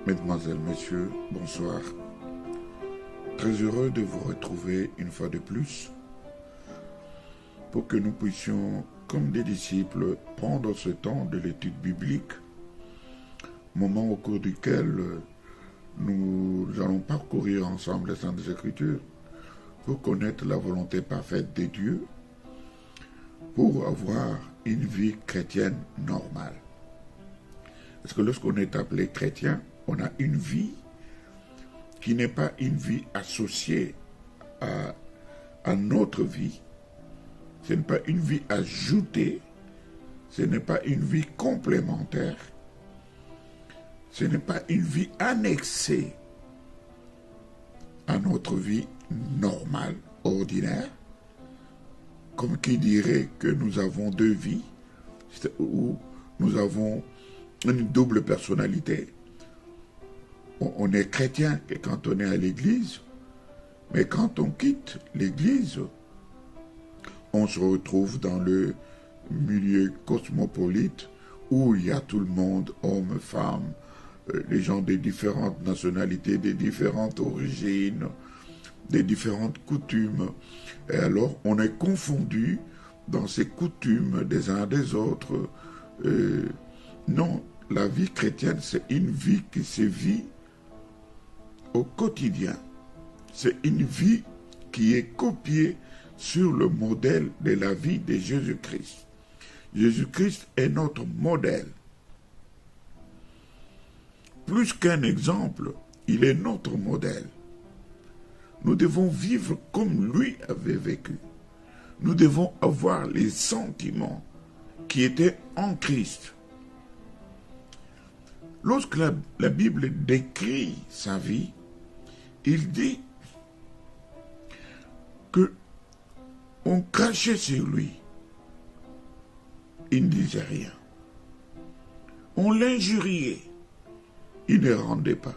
Mesdemoiselles, Messieurs, bonsoir. Très heureux de vous retrouver une fois de plus pour que nous puissions, comme des disciples, prendre ce temps de l'étude biblique, moment au cours duquel nous allons parcourir ensemble les Saintes Écritures pour connaître la volonté parfaite de Dieu, pour avoir une vie chrétienne normale. Parce que lorsqu'on est appelé chrétien, on a une vie qui n'est pas une vie associée à notre vie. Ce n'est pas une vie ajoutée. Ce n'est pas une vie complémentaire. Ce n'est pas une vie annexée à notre vie normale, ordinaire. Comme qui dirait que nous avons deux vies, ou nous avons une double personnalité. On est chrétien que quand on est à l'église, mais quand on quitte l'église, on se retrouve dans le milieu cosmopolite où il y a tout le monde, hommes, femmes, les gens des différentes nationalités, des différentes origines, des différentes coutumes. Et alors, on est confondu dans ces coutumes des uns des autres. Non, la vie chrétienne, c'est une vie qui se vit au quotidien. C'est une vie qui est copiée sur le modèle de la vie de Jésus-Christ. Jésus-Christ est notre modèle. Plus qu'un exemple, il est notre modèle. Nous devons vivre comme lui avait vécu. Nous devons avoir les sentiments qui étaient en Christ. Lorsque la Bible décrit sa vie, il dit que on crachait sur lui. Il ne disait rien. On l'injuriait. Il ne rendait pas.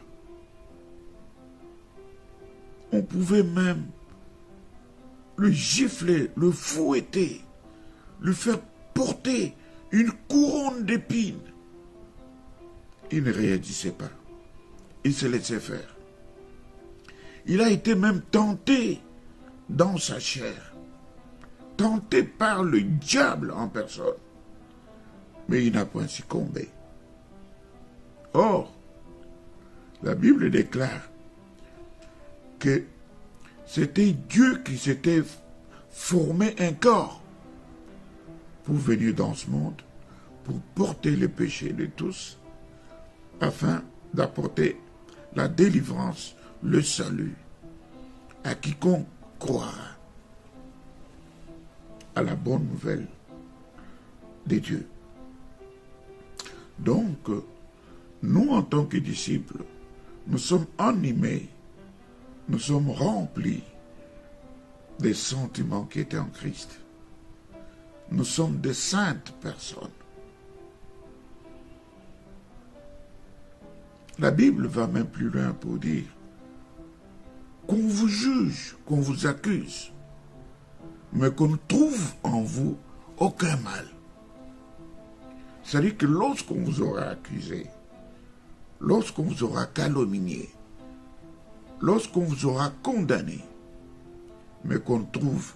On pouvait même le gifler, le fouetter, lui faire porter une couronne d'épines. Il ne réagissait pas. Il se laissait faire. Il a été même tenté dans sa chair, tenté par le diable en personne, mais il n'a point succombé. Or, la Bible déclare que c'était Dieu qui s'était formé un corps pour venir dans ce monde, pour porter les péchés de tous, afin d'apporter la délivrance, le salut à quiconque croira à la bonne nouvelle de Dieu. Donc, nous en tant que disciples, nous sommes animés, nous sommes remplis des sentiments qui étaient en Christ. Nous sommes des saintes personnes. La Bible va même plus loin pour dire qu'on vous juge, qu'on vous accuse, mais qu'on ne trouve en vous aucun mal. C'est-à-dire que lorsqu'on vous aura accusé, lorsqu'on vous aura calomnié, lorsqu'on vous aura condamné, mais qu'on ne trouve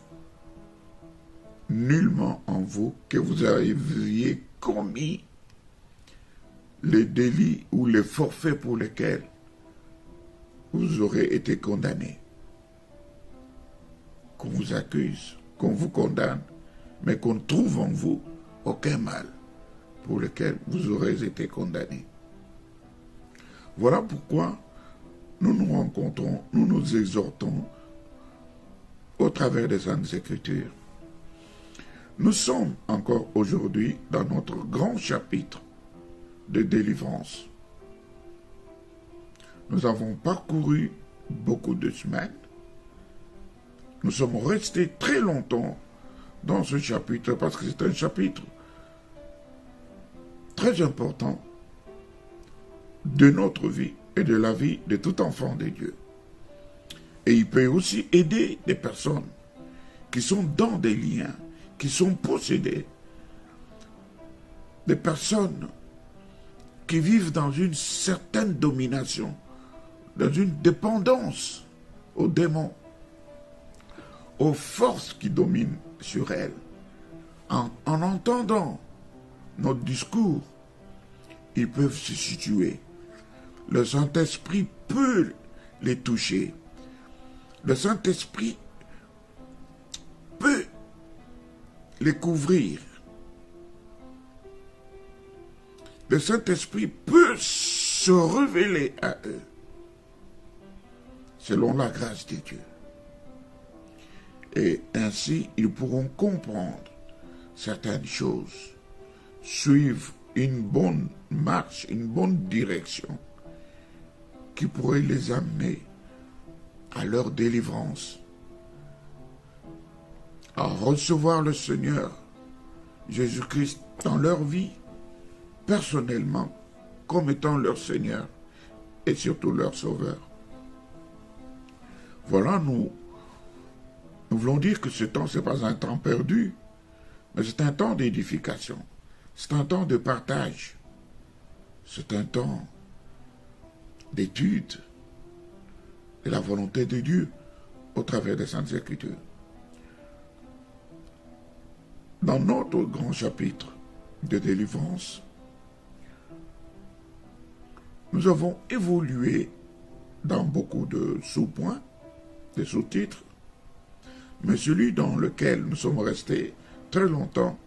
nullement en vous que vous aviez commis les délits ou les forfaits pour lesquels vous aurez été condamné. Qu'on vous accuse, qu'on vous condamne, mais qu'on ne trouve en vous aucun mal pour lequel vous aurez été condamné. Voilà pourquoi nous nous rencontrons, nous nous exhortons au travers des Saintes Écritures. Nous sommes encore aujourd'hui dans notre grand chapitre de délivrance. Nous avons parcouru beaucoup de semaines. Nous sommes restés très longtemps dans ce chapitre parce que c'est un chapitre très important de notre vie et de la vie de tout enfant de Dieu. Et il peut aussi aider des personnes qui sont dans des liens, qui sont possédées, des personnes qui vivent dans une certaine domination, dans une dépendance aux démons, aux forces qui dominent sur elles. En entendant notre discours, ils peuvent se situer. Le Saint-Esprit peut les toucher. Le Saint-Esprit peut les couvrir. Le Saint-Esprit peut se révéler à eux selon la grâce de Dieu. Et ainsi, ils pourront comprendre certaines choses, suivre une bonne marche, une bonne direction qui pourrait les amener à leur délivrance, à recevoir le Seigneur Jésus-Christ dans leur vie, personnellement, comme étant leur Seigneur et surtout leur Sauveur. Voilà, nous voulons dire que ce temps, ce n'est pas un temps perdu, mais c'est un temps d'édification, c'est un temps de partage, c'est un temps d'étude de la volonté de Dieu au travers des Saintes Écritures. Dans notre grand chapitre de délivrance, nous avons évolué dans beaucoup de sous-points, de sous-titres, mais celui dans lequel nous sommes restés très longtemps,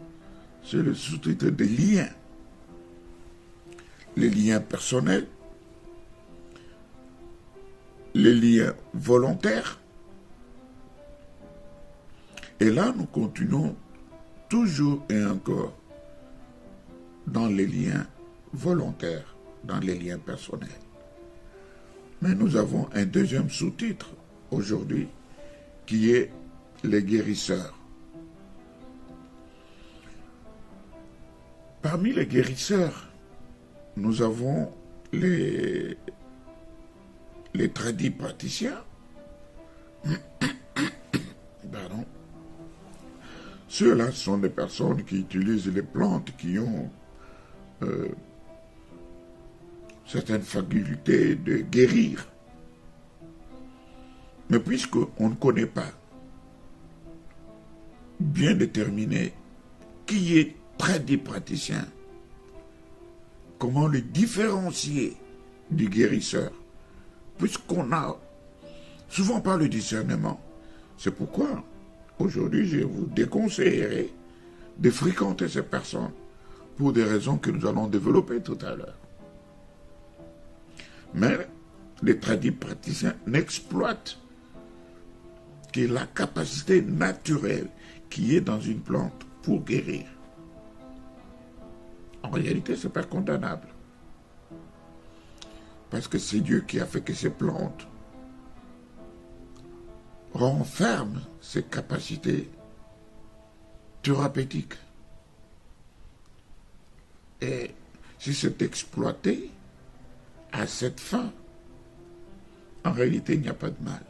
c'est le sous-titre des liens. Les liens personnels, les liens volontaires. Et là, nous continuons toujours et encore dans les liens volontaires, dans les liens personnels. Mais nous avons un deuxième sous-titre aujourd'hui qui est les guérisseurs. Parmi les guérisseurs, nous avons les tradis praticiens. Pardon. Ceux-là sont des personnes qui utilisent les plantes, qui ont certaines facultés de guérir. Mais puisqu'on ne connaît pas bien déterminer qui est tradipraticien, comment le différencier du guérisseur, puisqu'on n'a souvent pas le discernement. C'est pourquoi aujourd'hui je vous déconseillerai de fréquenter ces personnes pour des raisons que nous allons développer tout à l'heure. Mais les tradipraticiens n'exploitent que la capacité naturelle qui est dans une plante pour guérir. En réalité, ce n'est pas condamnable. Parce que c'est Dieu qui a fait que ces plantes renferment ces capacités thérapeutiques. Et si c'est exploité à cette fin, en réalité, il n'y a pas de mal.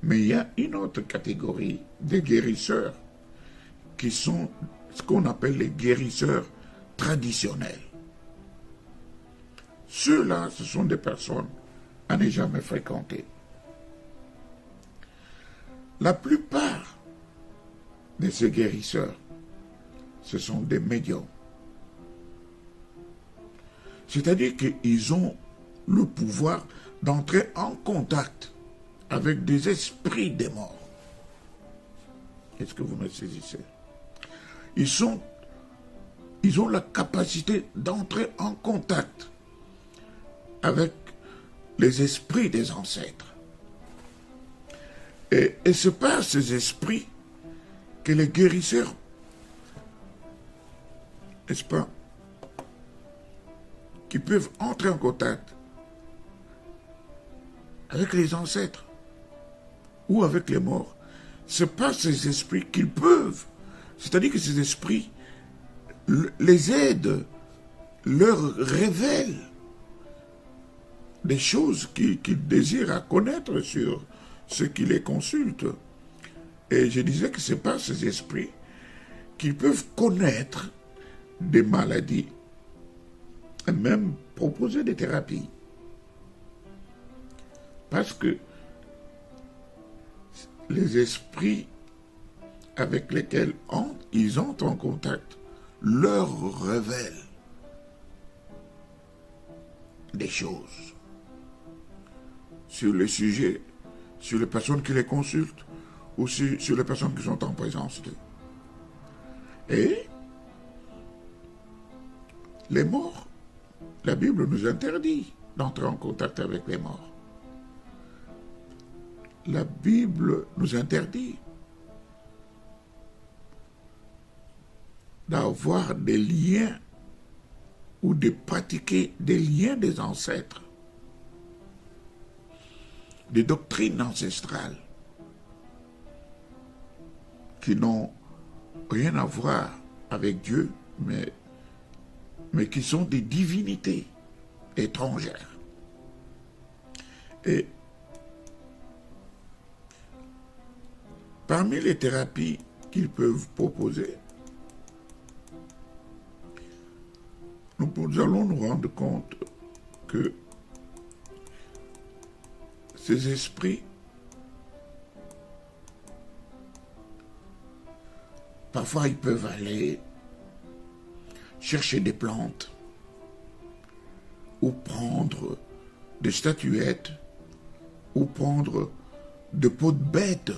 Mais il y a une autre catégorie de guérisseurs qui sont ce qu'on appelle les guérisseurs traditionnels. Ceux-là, ce sont des personnes à ne jamais fréquenter. La plupart de ces guérisseurs, ce sont des médiums. C'est-à-dire qu'ils ont le pouvoir d'entrer en contact avec des esprits des morts. Est-ce que vous me saisissez? Ils ont la capacité d'entrer en contact avec les esprits des ancêtres. Et c'est par ces esprits que les guérisseurs, n'est-ce pas, qui peuvent entrer en contact avec les ancêtres ou avec les morts. C'est pas ces esprits qu'ils peuvent. C'est-à-dire que ces esprits les aident, leur révèlent des choses qu'ils désirent à connaître sur ceux qui les consultent. Et je disais que c'est pas ces esprits qu'ils peuvent connaître des maladies et même proposer des thérapies. Parce que les esprits avec lesquels ils entrent en contact leur révèlent des choses sur les sujets, sur les personnes qui les consultent ou sur les personnes qui sont en présence d'eux. Et les morts, la Bible nous interdit d'entrer en contact avec les morts. La Bible nous interdit d'avoir des liens ou de pratiquer des liens des ancêtres, des doctrines ancestrales qui n'ont rien à voir avec Dieu, mais qui sont des divinités étrangères. Et parmi les thérapies qu'ils peuvent proposer, nous allons nous rendre compte que ces esprits, parfois ils peuvent aller chercher des plantes ou prendre des statuettes ou prendre de peaux de bêtes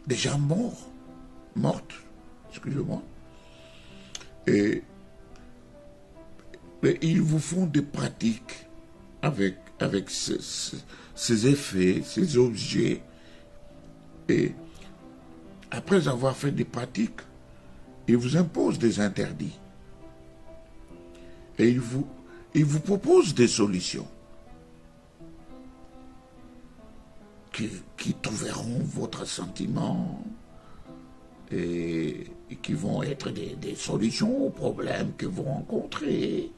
déjà mortes, excusez-moi, et ils vous font des pratiques avec ces effets, ces objets, et après avoir fait des pratiques, ils vous imposent des interdits. Et ils vous proposent des solutions qui trouveront votre sentiment et qui vont être des solutions aux problèmes que vous rencontrez,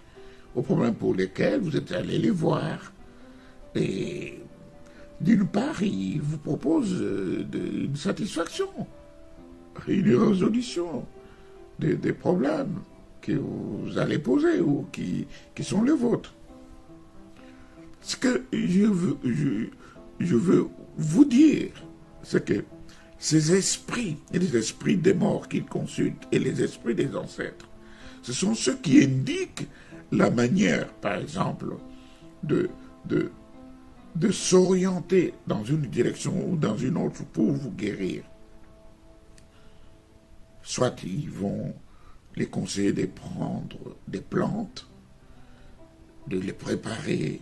aux problèmes pour lesquels vous êtes allé les voir. Et d'une part, ils vous proposent une satisfaction, une résolution des problèmes que vous allez poser ou qui sont les vôtres. Ce que je veux vous dire, c'est que ces esprits, et les esprits des morts qu'ils consultent et les esprits des ancêtres, ce sont ceux qui indiquent la manière, par exemple, de s'orienter dans une direction ou dans une autre pour vous guérir. Soit ils vont les conseiller de prendre des plantes, de les préparer,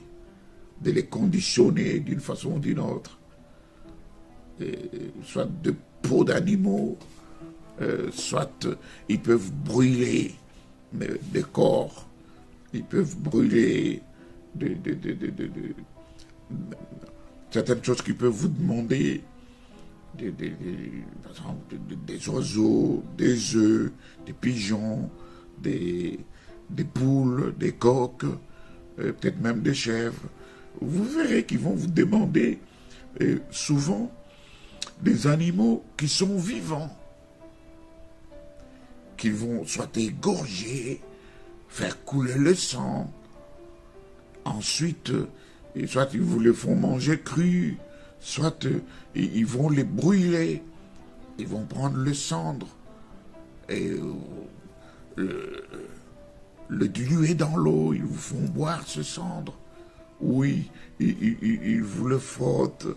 de les conditionner d'une façon ou d'une autre, soit de peaux d'animaux, soit ils peuvent brûler des corps, ils peuvent brûler certaines choses qui peuvent vous demander, par exemple des oiseaux, des œufs, des pigeons, des poules, des coqs, peut-être même des chèvres. Vous verrez qu'ils vont vous demander souvent des animaux qui sont vivants, qu'ils vont soit égorger, faire couler le sang, ensuite, soit ils vous les font manger cru, soit ils vont les brûler, ils vont prendre le cendre et le diluer dans l'eau, ils vous font boire ce cendre. Oui, ils vous le frottent,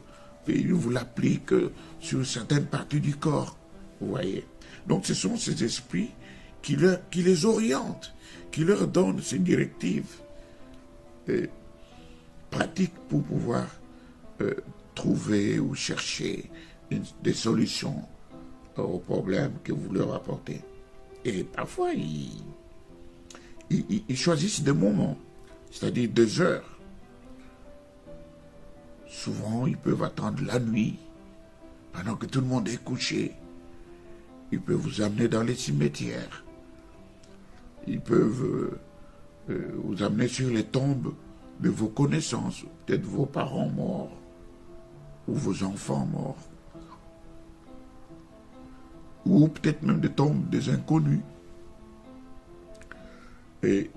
et ils vous l'appliquent sur certaines parties du corps, vous voyez. Donc ce sont ces esprits qui les orientent, qui leur donnent ces directives pratiques pour pouvoir trouver ou chercher des solutions aux problèmes que vous leur apportez. Et parfois, ils choisissent des moments, c'est-à-dire des heures. Souvent, ils peuvent attendre la nuit, pendant que tout le monde est couché. Ils peuvent vous amener dans les cimetières. Ils peuvent vous amener sur les tombes de vos connaissances, peut-être vos parents morts, ou vos enfants morts, ou peut-être même des tombes des inconnus. Et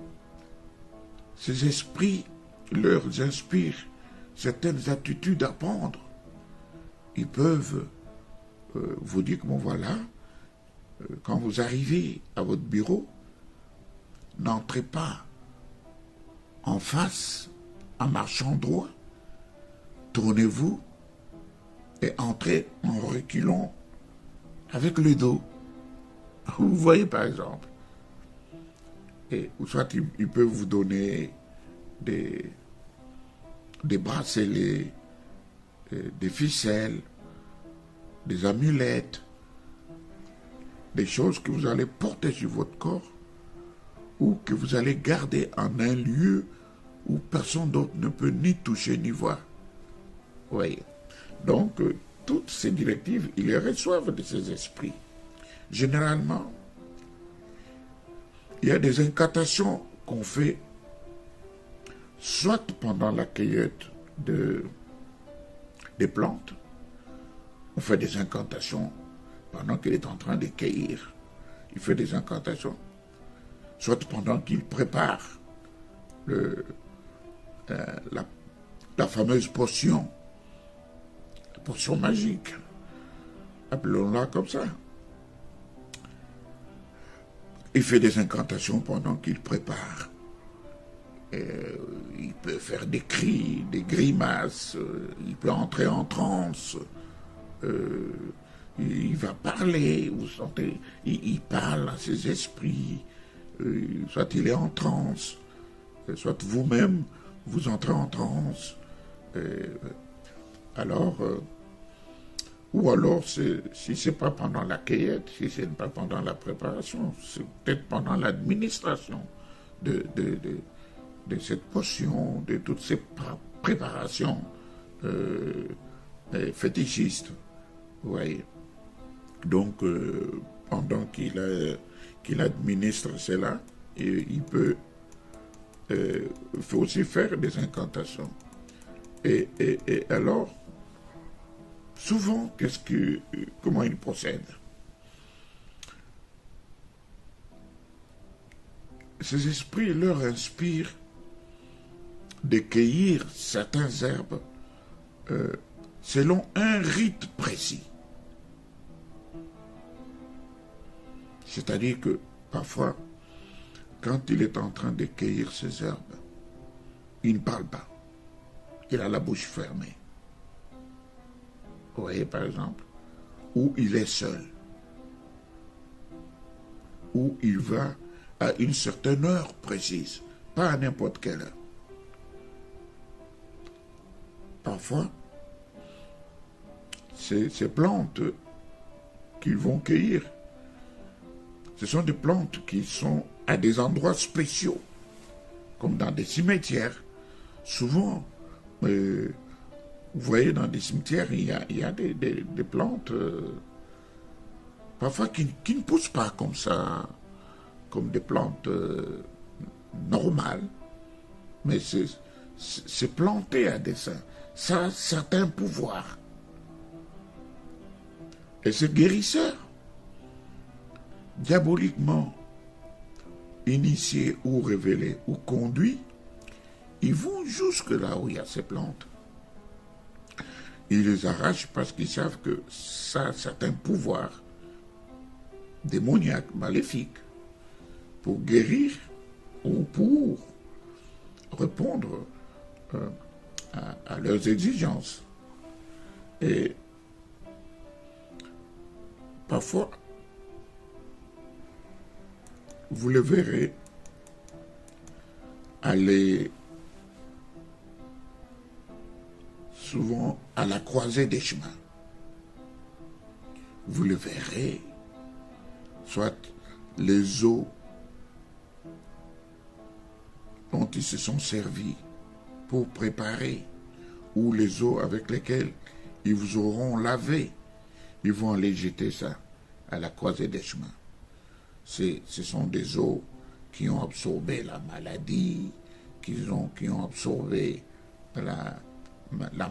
ces esprits leur inspirent certaines attitudes à prendre. Ils peuvent vous dire que bon voilà, quand vous arrivez à votre bureau, n'entrez pas en face en marchant droit, tournez-vous et entrez en reculant avec le dos. Vous voyez par exemple. Et, ou soit ils peuvent vous donner des bracelets, des ficelles, des amulettes, des choses que vous allez porter sur votre corps ou que vous allez garder en un lieu où personne d'autre ne peut ni toucher ni voir. Vous voyez. Donc, toutes ces directives, ils les reçoivent de ces esprits. Généralement, il y a des incantations qu'on fait soit pendant la cueillette des plantes, on fait des incantations pendant qu'il est en train de cueillir. Il fait des incantations, soit pendant qu'il prépare la fameuse potion, la potion magique, appelons-la comme ça. Il fait des incantations pendant qu'il prépare. Il peut faire des cris, des grimaces, il peut entrer en transe, il va parler, vous sentez, il parle à ses esprits, soit il est en transe, soit vous-même vous entrez en transe. Ou alors, si ce n'est pas pendant la cueillette, si ce n'est pas pendant la préparation, c'est peut-être pendant l'administration de cette potion, de toutes ces préparations fétichistes. Vous voyez. Donc, pendant qu'il administre cela, il peut aussi faire des incantations. Et alors, souvent, comment il procède? Ces esprits leur inspirent de cueillir certaines herbes selon un rite précis. C'est-à-dire que parfois, quand il est en train de cueillir ces herbes, il ne parle pas. Il a la bouche fermée. Vous voyez, par exemple, où il est seul, où il va à une certaine heure précise, pas à n'importe quelle heure. Parfois, ces plantes qu'ils vont cueillir, ce sont des plantes qui sont à des endroits spéciaux, comme dans des cimetières. Souvent, vous voyez, dans des cimetières, il y a des plantes, parfois qui ne poussent pas comme ça, comme des plantes normales, mais c'est planté à dessein. Ça a certains pouvoirs. Et ces guérisseurs, diaboliquement initiés ou révélés ou conduits, ils vont jusque là où il y a ces plantes. Ils les arrachent parce qu'ils savent que ça a certains pouvoirs démoniaques, maléfiques, pour guérir ou pour répondre à leurs exigences. Et parfois, vous le verrez aller souvent à la croisée des chemins. Vous le verrez, soit les eaux dont ils se sont servis pour préparer, ou les eaux avec lesquelles ils vous auront lavé, ils vont aller jeter ça à la croisée des chemins. Ce sont des eaux qui ont absorbé la maladie, qui ont absorbé la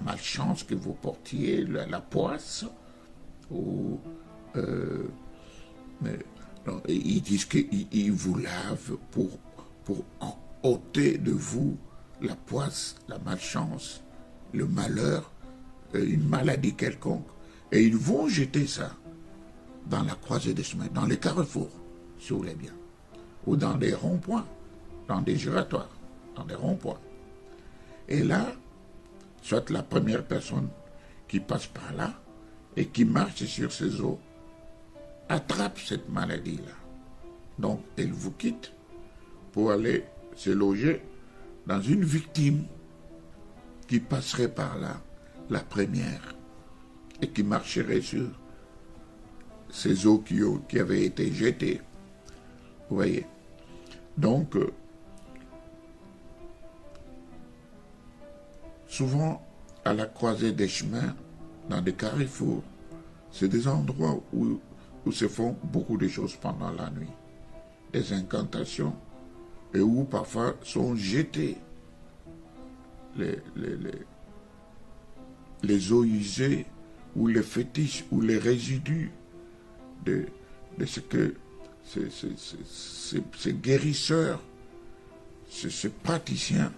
malchance que vous portiez, la poisse, ou ils disent qu'ils vous lavent pour ôter de vous la poisse, la malchance, le malheur, une maladie quelconque. Et ils vont jeter ça dans la croisée des chemins, dans les carrefours, si vous voulez bien, ou dans des ronds-points, dans des giratoires, dans des ronds-points. Et là, soit la première personne qui passe par là et qui marche sur ces eaux attrape cette maladie-là. Donc, elle vous quitte pour aller se loger dans une victime qui passerait par là, la première, et qui marcherait sur ces eaux qui avaient été jetées. Vous voyez. Donc, souvent, à la croisée des chemins, dans des carrefours, c'est des endroits où se font beaucoup de choses pendant la nuit. Des incantations, et où parfois sont jetés les eaux usées, ou les fétiches, ou les résidus de ce que ces guérisseurs, ces praticiens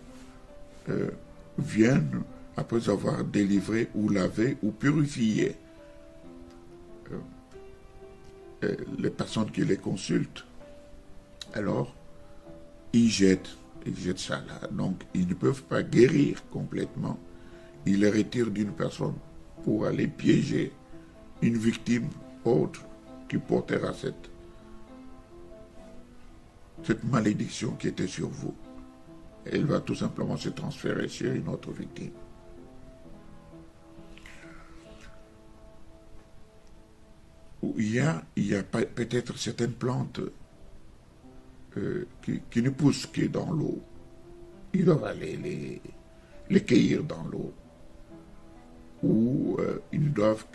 viennent après avoir délivré ou lavé ou purifié les personnes qui les consultent. Alors, ils jettent ça là. Donc, ils ne peuvent pas guérir complètement. Ils les retirent d'une personne pour aller piéger une victime autre qui portera cette malédiction qui était sur vous. Elle va tout simplement se transférer sur une autre victime. Il y a peut-être certaines plantes qui ne poussent que dans l'eau. Ils doivent aller les cueillir dans l'eau. Ou ils ne doivent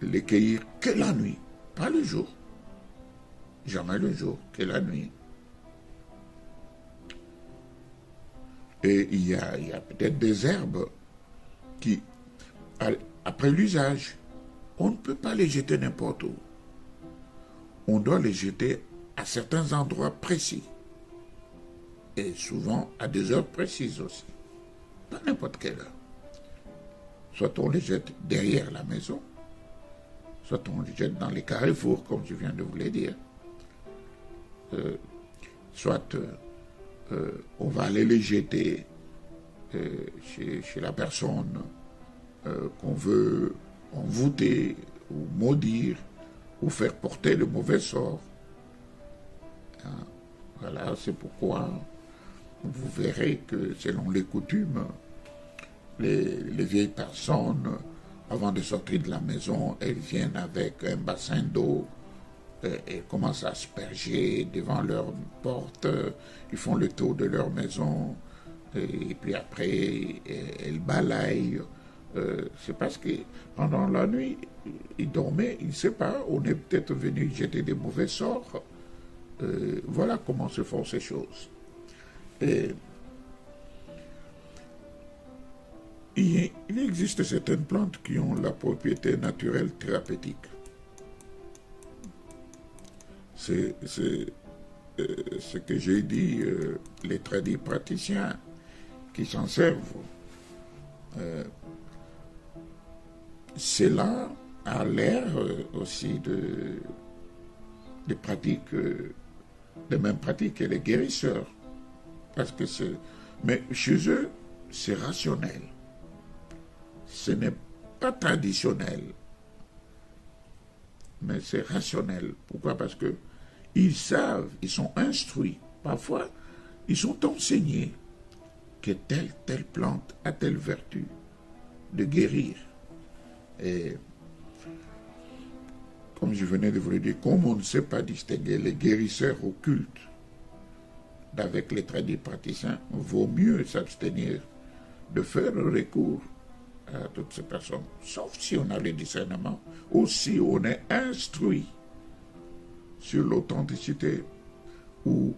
les cueillir que la nuit, pas le jour. Jamais le jour, que la nuit. Et il y a peut-être des herbes qui, après l'usage, on ne peut pas les jeter n'importe où. On doit les jeter à certains endroits précis. Et souvent à des heures précises aussi. Pas n'importe quelle heure. Soit on les jette derrière la maison, soit on les jette dans les carrefours, comme je viens de vous le dire. Soit on va aller les jeter chez la personne qu'on veut envoûter ou maudire ou faire porter le mauvais sort. Voilà, c'est pourquoi vous verrez que selon les coutumes, les vieilles personnes, avant de sortir de la maison, elles viennent avec un bassin d'eau et commencent à asperger devant leur porte. Ils font le tour de leur maison et puis après, elles balayent. C'est parce que pendant la nuit, ils dormaient, ils ne savent pas, on est peut-être venu jeter des mauvais sorts. Voilà comment se font ces choses. Et il existe certaines plantes qui ont la propriété naturelle thérapeutique. C'est ce que j'ai dit, les tradis praticiens qui s'en servent. Cela a l'air aussi des pratiques, des mêmes pratiques que les guérisseurs. Parce que mais chez eux, c'est rationnel. Ce n'est pas traditionnel. Mais c'est rationnel. Pourquoi? Parce que ils savent, ils sont instruits. Parfois, ils sont enseignés que telle plante a telle vertu de guérir. Et comme je venais de vous le dire, comme on ne sait pas distinguer les guérisseurs occultes d'avec les tradis praticiens, vaut mieux s'abstenir de faire recours à toutes ces personnes, sauf si on a le discernement, ou si on est instruit sur l'authenticité ou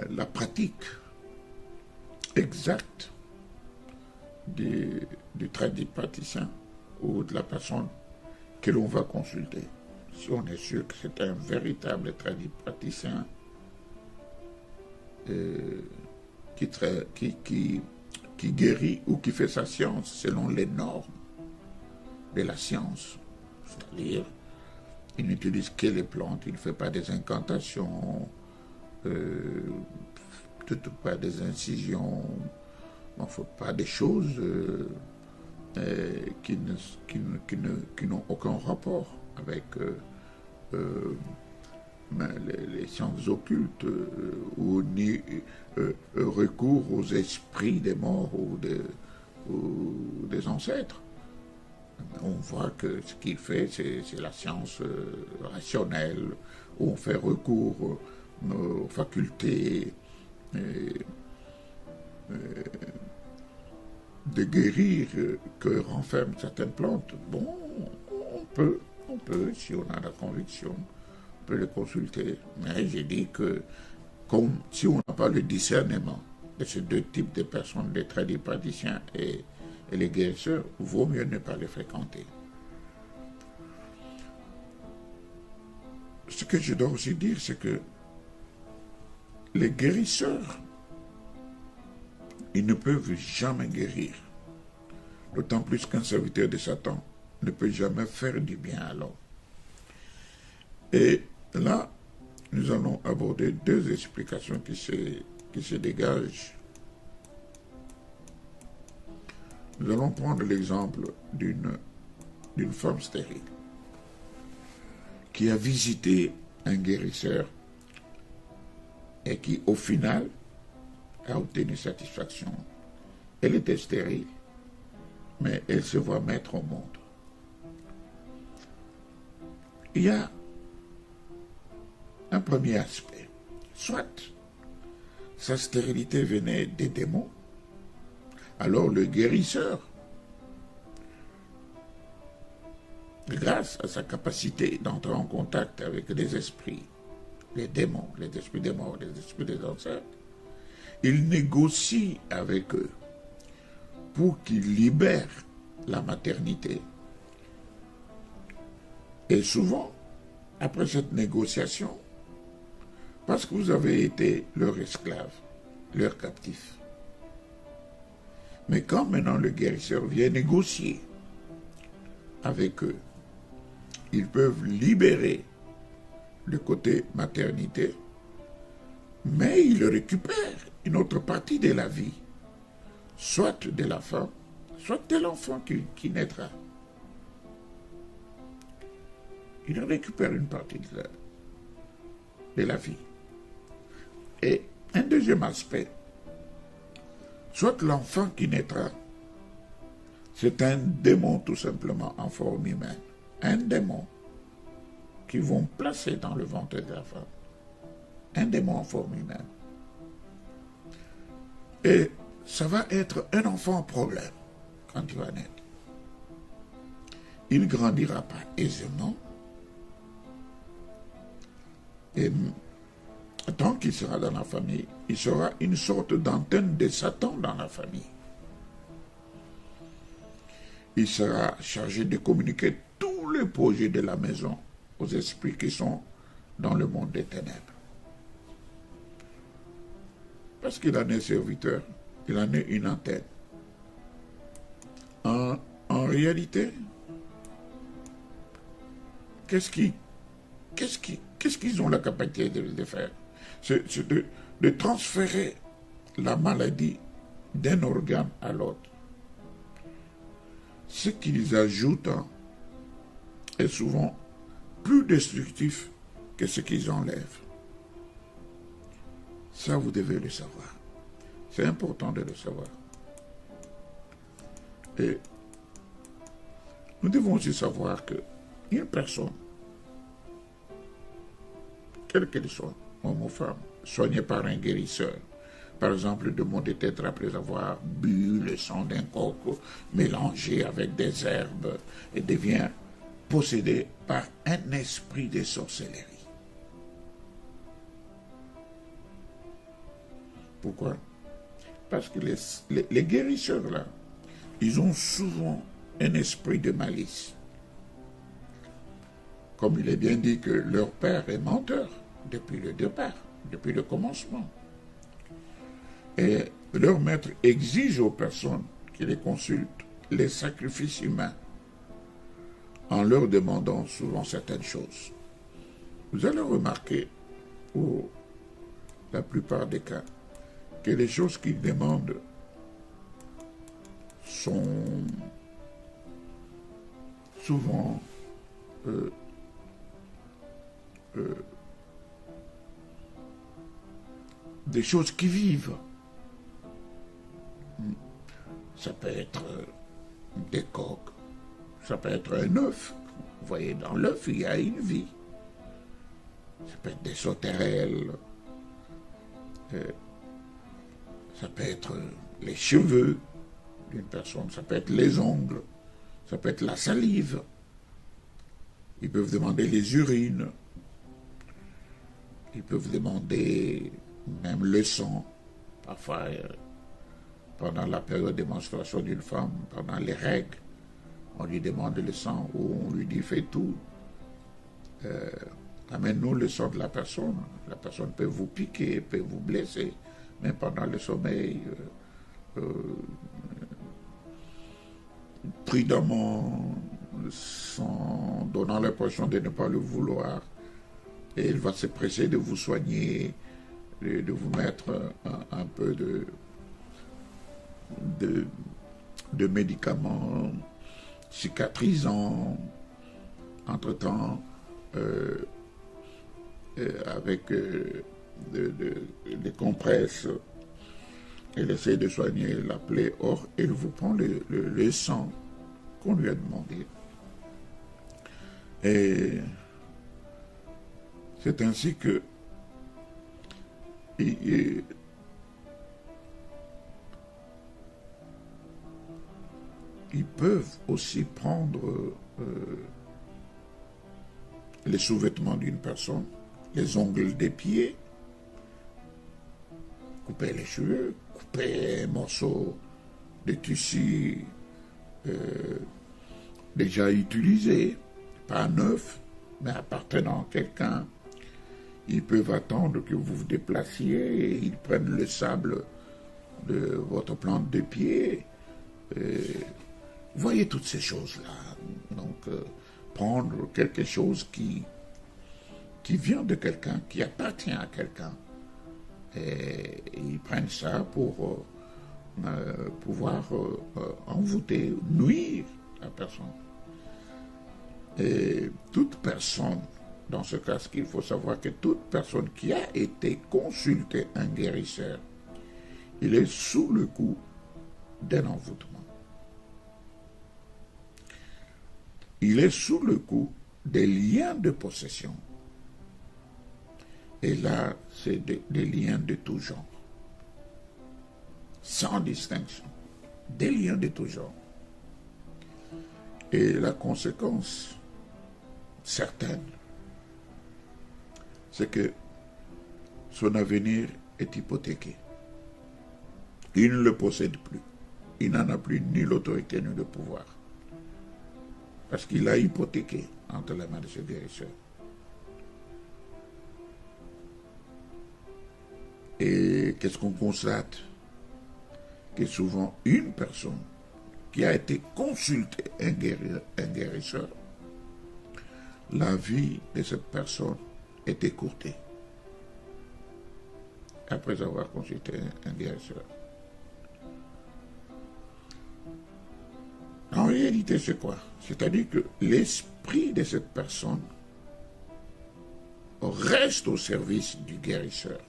la pratique exacte du tradit praticien ou de la personne que l'on va consulter. Si on est sûr que c'est un véritable tradit praticien, qui guérit ou qui fait sa science selon les normes de la science. C'est-à-dire, il n'utilise que les plantes, il ne fait pas des incantations, pas des incisions, il ne faut pas des choses qui n'ont aucun rapport avec les sciences occultes ou ni recours aux esprits des morts ou des ancêtres. On voit que ce qu'il fait, c'est la science rationnelle, où on fait recours aux facultés de guérir que renferment certaines plantes. Bon, on peut, si on a la conviction, on peut le consulter. Mais j'ai dit que, comme si on n'a pas le discernement de ces deux types de personnes, les tradipraticiens et les guérisseurs, vaut mieux ne pas les fréquenter. Ce que je dois aussi dire, c'est que les guérisseurs, ils ne peuvent jamais guérir. D'autant plus qu'un serviteur de Satan ne peut jamais faire du bien à l'homme. Et là, nous allons aborder deux explications qui se dégagent. Nous allons prendre l'exemple d'une femme stérile qui a visité un guérisseur et qui, au final, a obtenu satisfaction. Elle était stérile, mais elle se voit mettre au monde. Il y a un premier aspect. Soit sa stérilité venait des démons, alors le guérisseur, grâce à sa capacité d'entrer en contact avec les esprits, les démons, les esprits des morts, les esprits des ancêtres, il négocie avec eux pour qu'ils libèrent la maternité. Et souvent, après cette négociation, parce que vous avez été leur esclave, leur captif. Mais quand maintenant le guérisseur vient négocier avec eux, ils peuvent libérer le côté maternité, mais ils récupèrent une autre partie de la vie, soit de la femme, soit de l'enfant qui naîtra. Ils récupèrent une partie de la vie. Et un deuxième aspect, soit l'enfant qui naîtra, c'est un démon tout simplement en forme humaine. Un démon qu'ils vont placer dans le ventre de la femme. Un démon en forme humaine. Et ça va être un enfant en problème quand il va naître. Il ne grandira pas aisément. Et tant qu'il sera dans la famille, il sera une sorte d'antenne de Satan dans la famille. Il sera chargé de communiquer tous les projets de la maison aux esprits qui sont dans le monde des ténèbres. Parce qu'il en est serviteur, il en est une antenne. En réalité, qu'est-ce qu'ils ont la capacité de faire? C'est de transférer la maladie d'un organe à l'autre. Ce qu'ils ajoutent est souvent plus destructif que ce qu'ils enlèvent. Ça, vous devez le savoir. C'est important de le savoir. Et nous devons aussi savoir qu'une personne, quelle qu'elle soit, homme ou femme, soignée par un guérisseur, par exemple de maux de tête après avoir bu le sang d'un coq mélangé avec des herbes et devient possédée par un esprit de sorcellerie. Pourquoi? Parce que les guérisseurs là, ils ont souvent un esprit de malice. Comme il est bien dit que leur père est menteur depuis le départ, depuis le commencement. Et leur maître exige aux personnes qui les consultent les sacrifices humains en leur demandant souvent certaines choses. Vous allez remarquer, pour la plupart des cas, que les choses qu'ils demandent sont souvent des choses qui vivent. Ça peut être des coques, ça peut être un œuf. Vous voyez, dans l'œuf, il y a une vie. Ça peut être des sauterelles, ça peut être les cheveux d'une personne, ça peut être les ongles, ça peut être la salive. Ils peuvent demander les urines, ils peuvent demander même le sang. Parfois, pendant la période de menstruation d'une femme, pendant les règles, on lui demande le sang ou on lui dit fais tout. Amène-nous le sang de la personne. La personne peut vous piquer, peut vous blesser, mais pendant le sommeil, prudemment, en donnant l'impression de ne pas le vouloir, et il va se presser de vous soigner, de vous mettre un peu de médicaments cicatrisants. Entre-temps, avec des compresses, elle essaie de soigner la plaie. Or, elle vous prend le sang qu'on lui a demandé. Et c'est ainsi que ils peuvent aussi prendre les sous-vêtements d'une personne, les ongles des pieds, couper les cheveux, couper un morceau de tissu déjà utilisé, pas neuf, mais appartenant à quelqu'un. Ils peuvent attendre que vous vous déplaciez et ils prennent le sable de votre plante de pied. Vous voyez toutes ces choses-là. Donc, prendre quelque chose qui vient de quelqu'un, qui appartient à quelqu'un. Et ils prennent ça pour pouvoir envoûter, nuire la personne. Et toute personne, dans ce cas, il faut savoir que toute personne qui a été consultée un guérisseur, il est sous le coup d'un envoûtement. Il est sous le coup des liens de possession. Et là, c'est des liens de tout genre. Sans distinction. Des liens de tout genre. Et la conséquence certaine, c'est que son avenir est hypothéqué. Il ne le possède plus. Il n'en a plus ni l'autorité ni le pouvoir. Parce qu'il a hypothéqué entre les mains de ce guérisseur. Et qu'est-ce qu'on constate? Que souvent une personne qui a été consultée un guérisseur, la vie de cette personne est écourtée après avoir consulté un guérisseur. En réalité, c'est quoi? C'est-à-dire que l'esprit de cette personne reste au service du guérisseur.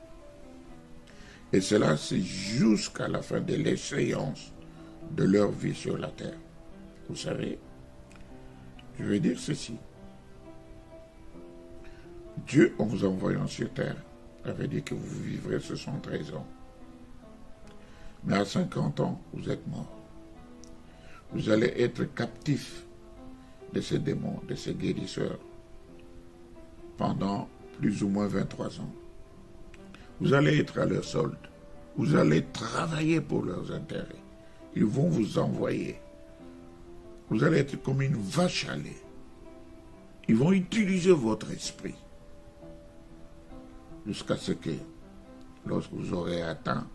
Et cela, c'est jusqu'à la fin de l'échéance de leur vie sur la terre. Vous savez, je veux dire ceci. Dieu, en vous envoyant sur terre, avait dit que vous vivrez 73 ans. Mais à 50 ans, vous êtes mort. Vous allez être captif de ces démons, de ces guérisseurs, pendant plus ou moins 23 ans. Vous allez être à leur solde. Vous allez travailler pour leurs intérêts. Ils vont vous envoyer. Vous allez être comme une vache à lait. Ils vont utiliser votre esprit. Jusqu'à ce que, lorsque vous aurez atteint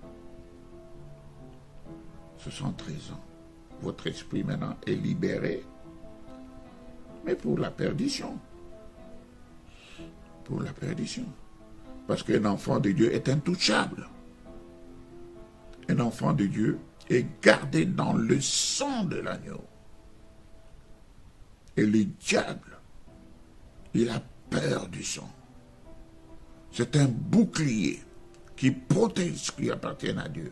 73 ans. Votre esprit maintenant est libéré, mais pour la perdition. Pour la perdition. Parce qu'un enfant de Dieu est intouchable. Un enfant de Dieu est gardé dans le sang de l'agneau. Et le diable, il a peur du sang. C'est un bouclier qui protège ce qui appartient à Dieu.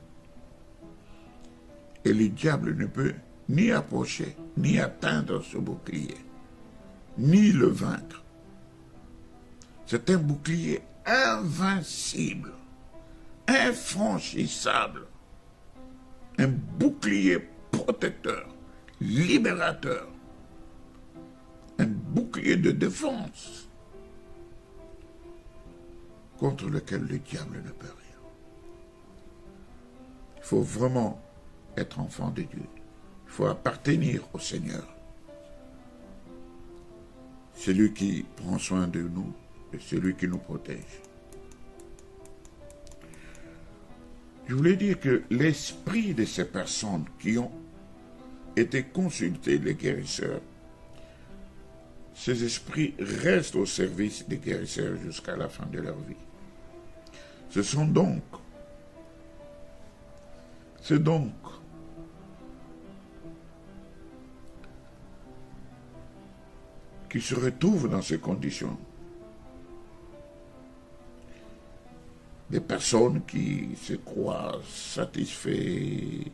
Et le diable ne peut ni approcher, ni atteindre ce bouclier, ni le vaincre. C'est un bouclier invincible, infranchissable, un bouclier protecteur, libérateur, un bouclier de défense contre lequel le diable ne peut rien. Il faut vraiment être enfant de Dieu. Il faut appartenir au Seigneur. C'est lui qui prend soin de nous et c'est lui qui nous protège. Je voulais dire que l'esprit de ces personnes qui ont été consultés, les guérisseurs, ces esprits restent au service des guérisseurs jusqu'à la fin de leur vie. C'est donc qui se retrouvent dans ces conditions. Des personnes qui se croient satisfaits,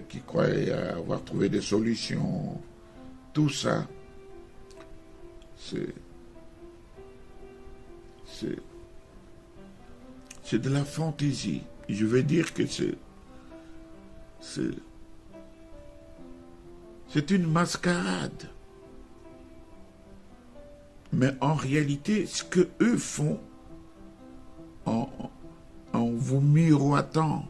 qui croient avoir trouvé des solutions, tout ça, c'est de la fantaisie. Je vais dire que c'est une mascarade. Mais en réalité, ce que eux font, en vous miroitant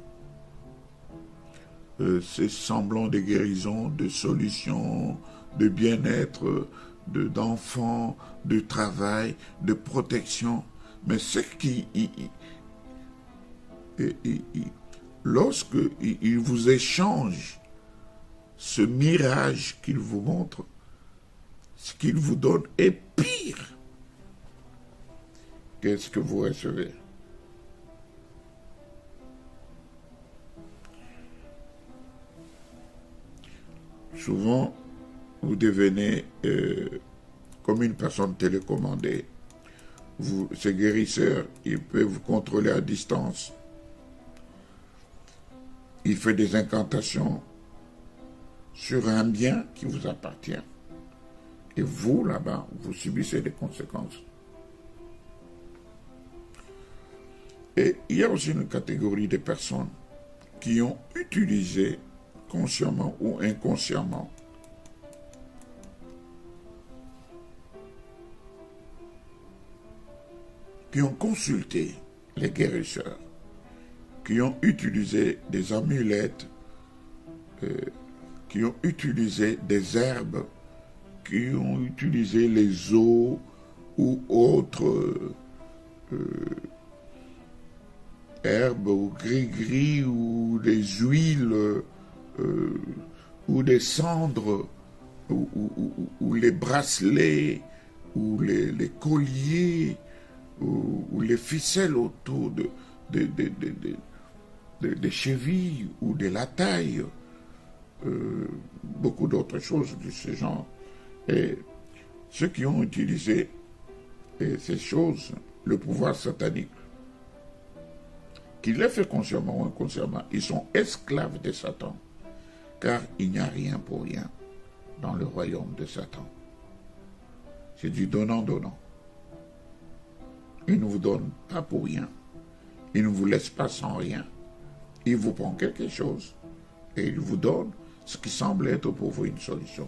ces semblants de guérison, de solutions, de bien-être, d'enfants, de travail, de protection, mais ce qui... lorsque ils vous échangent ce mirage qu'ils vous montrent, ce qu'ils vous donnent est pire que ce que vous recevez. Souvent, vous devenez comme une personne télécommandée. Ces guérisseurs, ils peuvent vous contrôler à distance. Il fait des incantations sur un bien qui vous appartient. Et vous, là-bas, vous subissez des conséquences. Et il y a aussi une catégorie de personnes qui ont utilisé, consciemment ou inconsciemment, qui ont consulté les guérisseurs, qui ont utilisé des amulettes, qui ont utilisé des herbes, qui ont utilisé les eaux ou autres herbes ou gris-gris ou des huiles ou des cendres ou les bracelets ou les colliers ou les ficelles autour des chevilles ou de la taille, beaucoup d'autres choses de ce genre. Et ceux qui ont utilisé ces choses, le pouvoir satanique, qu'ils l'aient fait consciemment ou inconsciemment, ils sont esclaves de Satan, car il n'y a rien pour rien dans le royaume de Satan. C'est du donnant-donnant. Il ne vous donne pas pour rien. Il ne vous laisse pas sans rien. Il vous prend quelque chose et il vous donne ce qui semble être pour vous une solution.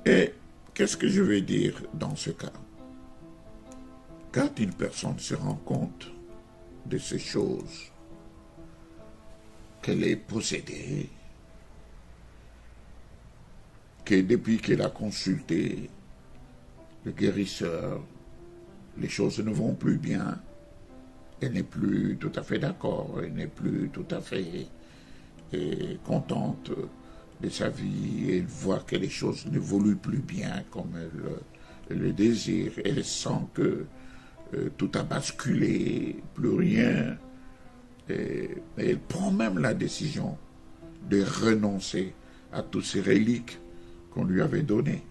Et qu'est-ce que je vais dire dans ce cas? Quand une personne se rend compte de ces choses, qu'elle est possédée, que depuis qu'elle a consulté le guérisseur, les choses ne vont plus bien, elle n'est plus tout à fait d'accord, elle n'est plus tout à fait contente de sa vie, elle voit que les choses n'évoluent plus bien comme elle le désire, elle sent que tout a basculé, plus rien, et elle prend même la décision de renoncer à tous ces reliques qu'on lui avait données.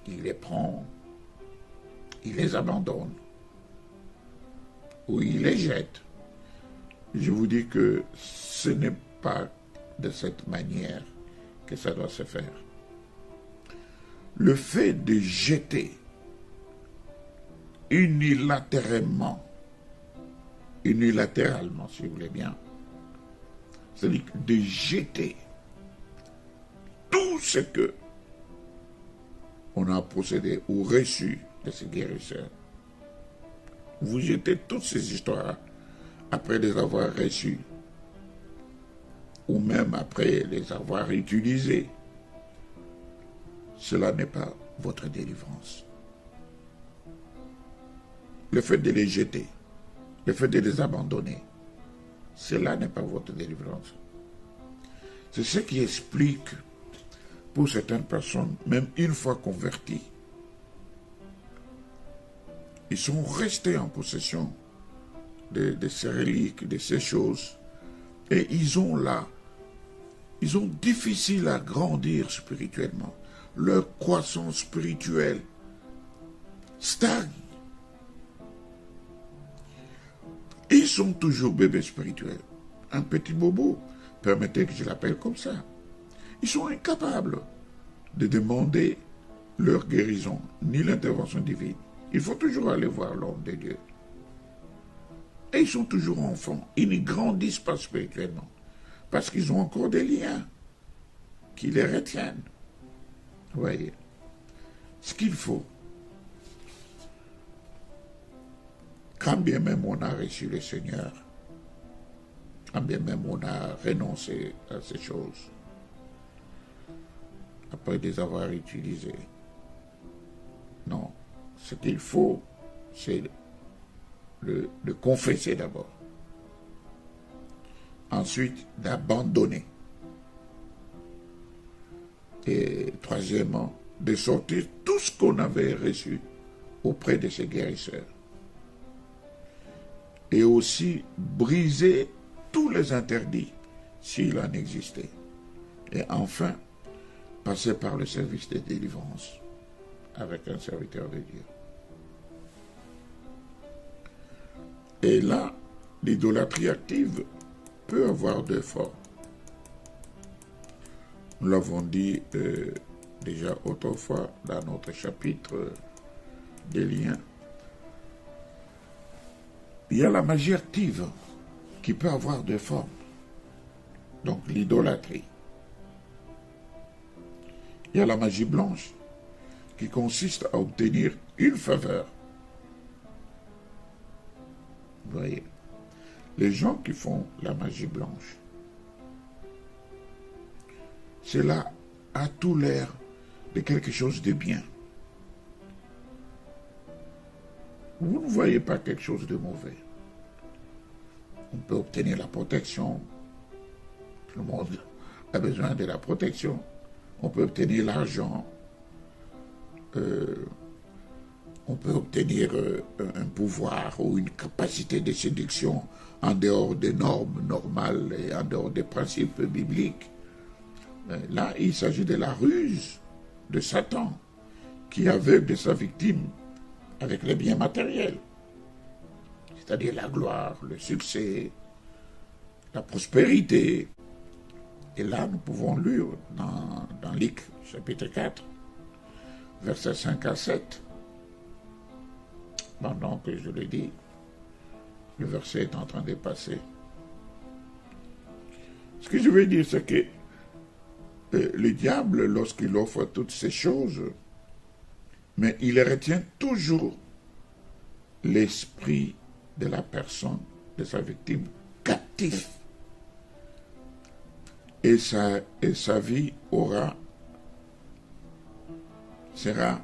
Il les prend, il les abandonne, ou il les jette. Je vous dis que ce n'est pas de cette manière que ça doit se faire. Le fait de jeter unilatéralement si vous voulez bien, c'est-à-dire de jeter tout ce que on a possédé ou reçu de ces guérisseurs. Vous jetez toutes ces histoires après les avoir reçues ou même après les avoir utilisées. Cela n'est pas votre délivrance. Le fait de les jeter, le fait de les abandonner, cela n'est pas votre délivrance. C'est ce qui explique, pour certaines personnes, même une fois converties, ils sont restés en possession de ces reliques, de ces choses, et ils ont difficile à grandir spirituellement. Leur croissance spirituelle stagne. Ils sont toujours bébés spirituels. Un petit bobo, permettez que je l'appelle comme ça. Ils sont incapables de demander leur guérison, ni l'intervention divine. Il faut toujours aller voir l'homme de Dieu. Et ils sont toujours enfants. Ils ne grandissent pas spirituellement. Parce qu'ils ont encore des liens qui les retiennent. Vous voyez. Ce qu'il faut, quand bien même on a reçu le Seigneur, quand bien même on a renoncé à ces choses, après les avoir utilisées, non, ce qu'il faut, c'est de confesser d'abord. Ensuite, d'abandonner. Et troisièmement, de sortir tout ce qu'on avait reçu auprès de ces guérisseurs. Et aussi briser tous les interdits, s'il en existait. Et enfin, passer par le service de délivrance avec un serviteur de Dieu. Et là, l'idolâtrie active peut avoir deux formes. Nous l'avons dit déjà autrefois dans notre chapitre des liens. Il y a la magie active qui peut avoir deux formes. Donc l'idolâtrie. Il y a la magie blanche qui consiste à obtenir une faveur. Vous voyez, les gens qui font la magie blanche, cela a tout l'air de quelque chose de bien. Vous ne voyez pas quelque chose de mauvais. On peut obtenir la protection. Tout le monde a besoin de la protection. On peut obtenir l'argent. On peut obtenir un pouvoir ou une capacité de séduction en dehors des normes normales et en dehors des principes bibliques. Là, il s'agit de la ruse de Satan qui aveugle sa victime avec les biens matériels, c'est-à-dire la gloire, le succès, la prospérité. Et là, nous pouvons lire dans Luc, chapitre 4, versets 5 à 7. Pendant que je le dis, le verset est en train de passer. Ce que je veux dire, c'est que le diable, lorsqu'il offre toutes ces choses, mais il retient toujours l'esprit de la personne, de sa victime, captif. Et sa vie sera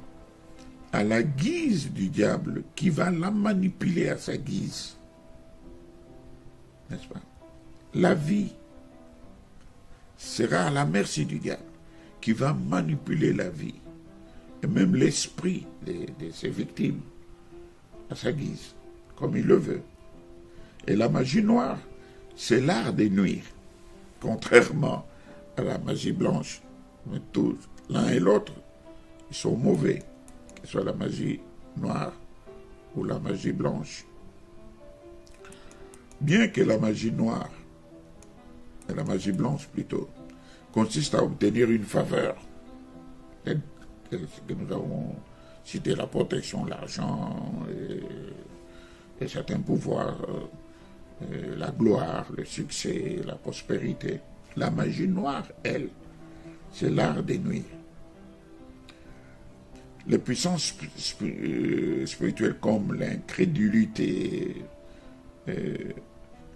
à la guise du diable qui va la manipuler à sa guise. N'est-ce pas? La vie sera à la merci du diable qui va manipuler la vie et même l'esprit de ses victimes à sa guise, comme il le veut. Et la magie noire, c'est l'art de nuire, contrairement à la magie blanche. Mais tous, l'un et l'autre, ils sont mauvais, que ce soit la magie noire ou la magie blanche. Bien que la magie noire, et la magie blanche plutôt, consiste à obtenir une faveur, que nous avons cité, la protection, l'argent, et certains pouvoirs, la gloire, le succès, la prospérité. La magie noire, elle, c'est l'art des nuits. Les puissances spirituelles comme l'incrédulité,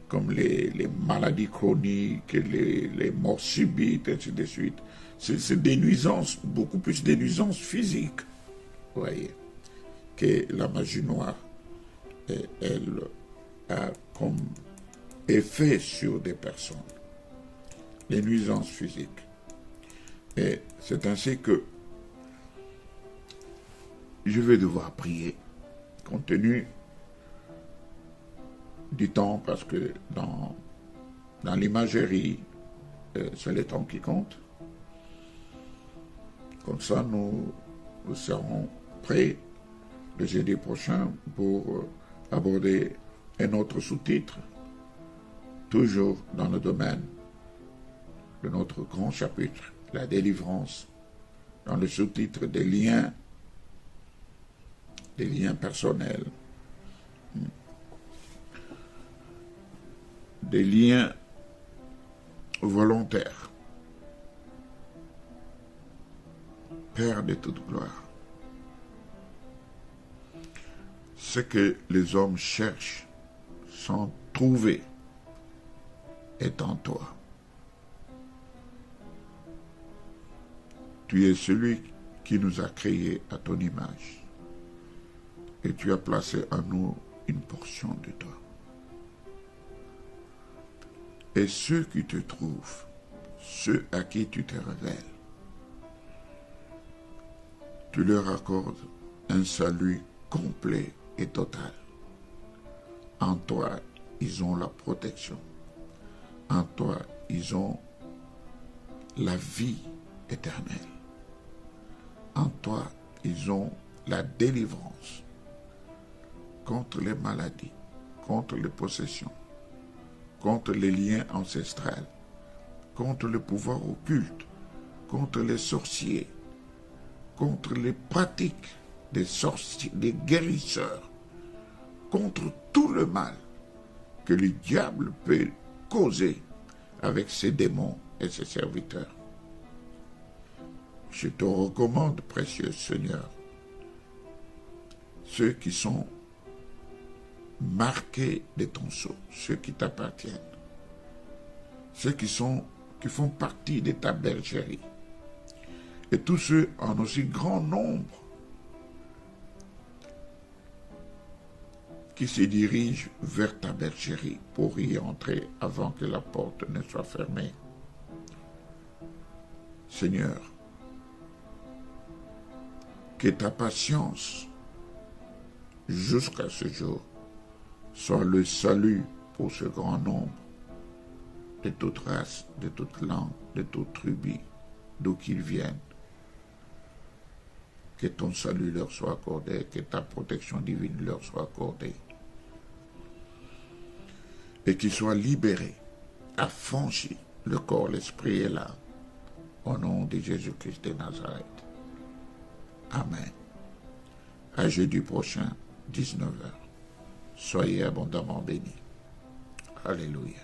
comme les maladies chroniques, les morts subites, ainsi de suite, c'est des nuisances, beaucoup plus des nuisances physiques, vous voyez, que la magie noire, elle a comme effet sur des personnes, les nuisances physiques. Et c'est ainsi que je vais devoir prier, compte tenu du temps, parce que dans l'imagerie, c'est le temps qui compte. Comme ça, nous serons prêts le jeudi prochain pour aborder un autre sous-titre, toujours dans le domaine de notre grand chapitre, la délivrance, dans le sous-titre des liens personnels, des liens volontaires. Père de toute gloire, ce que les hommes cherchent sans trouver est en toi. Tu es celui qui nous a créés à ton image et tu as placé en nous une portion de toi. Et ceux qui te trouvent, ceux à qui tu te révèles, tu leur accordes un salut complet et total. En toi, ils ont la protection. En toi, ils ont la vie éternelle. En toi, ils ont la délivrance contre les maladies, contre les possessions, contre les liens ancestrales, contre le pouvoir occulte, contre les sorciers, contre les pratiques des sorciers, des guérisseurs, contre tout le mal que le diable peut causer avec ses démons et ses serviteurs. Je te recommande, précieux Seigneur, ceux qui sont marqués de ton sceau, ceux qui t'appartiennent, ceux qui font partie de ta bergerie, et tous ceux en aussi grand nombre qui se dirigent vers ta bergerie pour y entrer avant que la porte ne soit fermée. Seigneur, que ta patience jusqu'à ce jour soit le salut pour ce grand nombre de toute race, de toute langue, de toute tribu, d'où qu'ils viennent. Que ton salut leur soit accordé, que ta protection divine leur soit accordée. Et qu'ils soient libérés, affranchis, le corps, l'esprit et l'âme. Au nom de Jésus-Christ de Nazareth. Amen. À jeudi prochain, 19h. Soyez abondamment bénis. Alléluia.